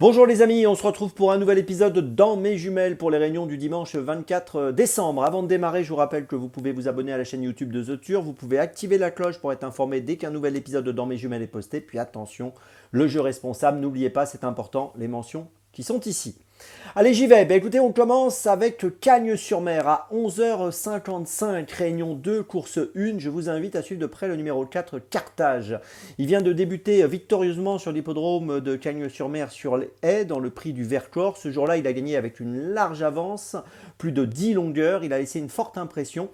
Bonjour les amis, on se retrouve pour un nouvel épisode dans mes jumelles pour les réunions du dimanche 24 décembre. Avant de démarrer, je vous rappelle que vous pouvez vous abonner à la chaîne YouTube de The Tur, vous pouvez activer la cloche pour être informé dès qu'un nouvel épisode de dans mes jumelles est posté. Puis attention, le jeu responsable, n'oubliez pas, c'est important, les mentions qui sont ici. Allez, j'y vais. Écoutez, on commence avec Cagnes-sur-Mer à 11h55, réunion 2, course 1. Je vous invite à suivre de près le numéro 4, Carthage. Il vient de débuter victorieusement sur l'hippodrome de Cagnes-sur-Mer sur les haies dans le prix du Vercors. Ce jour-là, il a gagné avec une large avance, plus de 10 longueurs. Il a laissé une forte impression.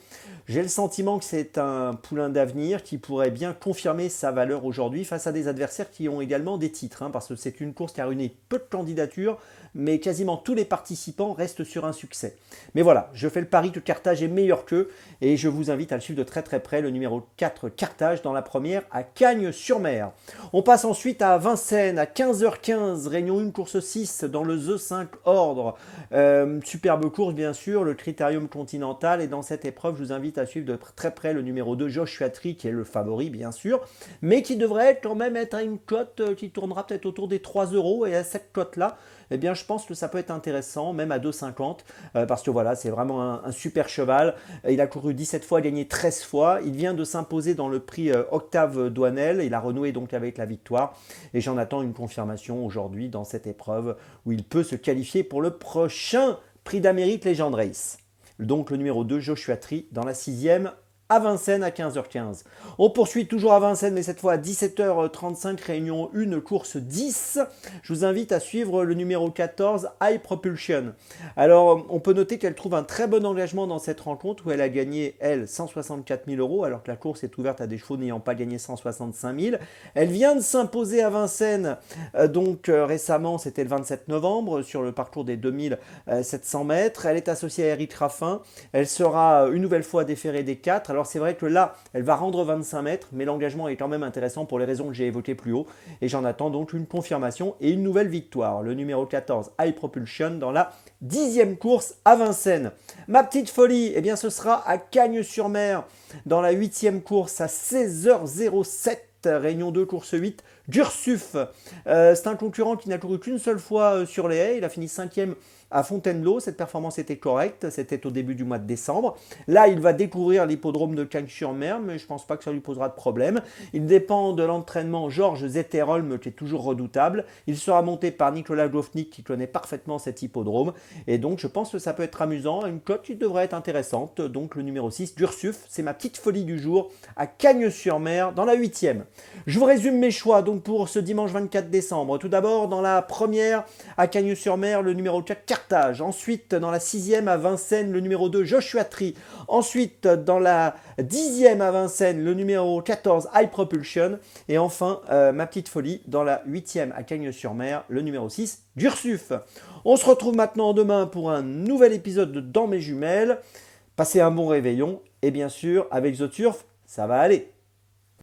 J'ai le sentiment que c'est un poulain d'avenir qui pourrait bien confirmer sa valeur aujourd'hui face à des adversaires qui ont également des titres, parce que c'est une course qui a réuni peu de candidatures, mais quasiment tous les participants restent sur un succès. Mais voilà, je fais le pari que Carthage est meilleur qu'eux et je vous invite à le suivre de très très près, le numéro 4 Carthage dans la première à Cagnes-sur-Mer. On passe ensuite à Vincennes à 15h15, réunion 1 course 6 dans le The 5 ordre. Superbe course bien sûr, le Critérium Continental, et dans cette épreuve je vous invite à suivre de très près le numéro 2 Joshua Tree qui est le favori bien sûr, mais qui devrait quand même être à une cote qui tournera peut-être autour des 3 euros, et à cette cote là, eh bien je pense que ça peut être intéressant, même à 2,50, parce que voilà, c'est vraiment un super cheval. Il a couru 17 fois, gagné 13 fois. Il vient de s'imposer dans le prix Octave Douanel. Il a renoué donc avec la victoire. Et j'en attends une confirmation aujourd'hui dans cette épreuve où il peut se qualifier pour le prochain prix d'Amérique Legend Race. Donc le numéro 2, Joshua Tree, dans la 6e à Vincennes à 15h15. On poursuit toujours à Vincennes, mais cette fois à 17h35, réunion 1, course 10. Je vous invite à suivre le numéro 14, High Propulsion. Alors, on peut noter qu'elle trouve un très bon engagement dans cette rencontre où elle a gagné, elle, 164 000 euros, alors que la course est ouverte à des chevaux n'ayant pas gagné 165 000. Elle vient de s'imposer à Vincennes, récemment, c'était le 27 novembre, sur le parcours des 2700 mètres. Elle est associée à Eric Raffin. Elle sera une nouvelle fois déférée des 4. Alors c'est vrai que là, elle va rendre 25 mètres, mais l'engagement est quand même intéressant pour les raisons que j'ai évoquées plus haut. Et j'en attends donc une confirmation et une nouvelle victoire. Le numéro 14, High Propulsion, dans la 10e course à Vincennes. Ma petite folie, eh bien ce sera à Cagnes-sur-Mer, dans la 8e course à 16h07. Réunion 2, course 8, Dursuf. C'est un concurrent qui n'a couru qu'une seule fois sur les haies. Il a fini 5e à Fontainebleau. Cette performance était correcte. C'était au début du mois de décembre. Là, il va découvrir l'hippodrome de Cagnes-sur-Mer, mais je ne pense pas que ça lui posera de problème. Il dépend de l'entraînement Georges Zetterholm, qui est toujours redoutable. Il sera monté par Nicolas Gofnik, qui connaît parfaitement cet hippodrome. Et donc, je pense que ça peut être amusant. Une cote qui devrait être intéressante. Donc, le numéro 6, Dursuf, c'est ma petite folie du jour à Cagnes-sur-Mer, dans la 8e. Je vous résume mes choix donc pour ce dimanche 24 décembre. Tout d'abord, dans la première à Cagnes-sur-Mer, le numéro 4 Carthage. Ensuite, dans la 6e à Vincennes, le numéro 2 Joshua Tree. Ensuite, dans la 10e à Vincennes, le numéro 14 High Propulsion. Et enfin, ma petite folie, dans la 8e à Cagnes-sur-Mer, le numéro 6 Dursuf. On se retrouve maintenant demain pour un nouvel épisode de Dans mes jumelles. Passez un bon réveillon et bien sûr, avec The Turf, ça va aller.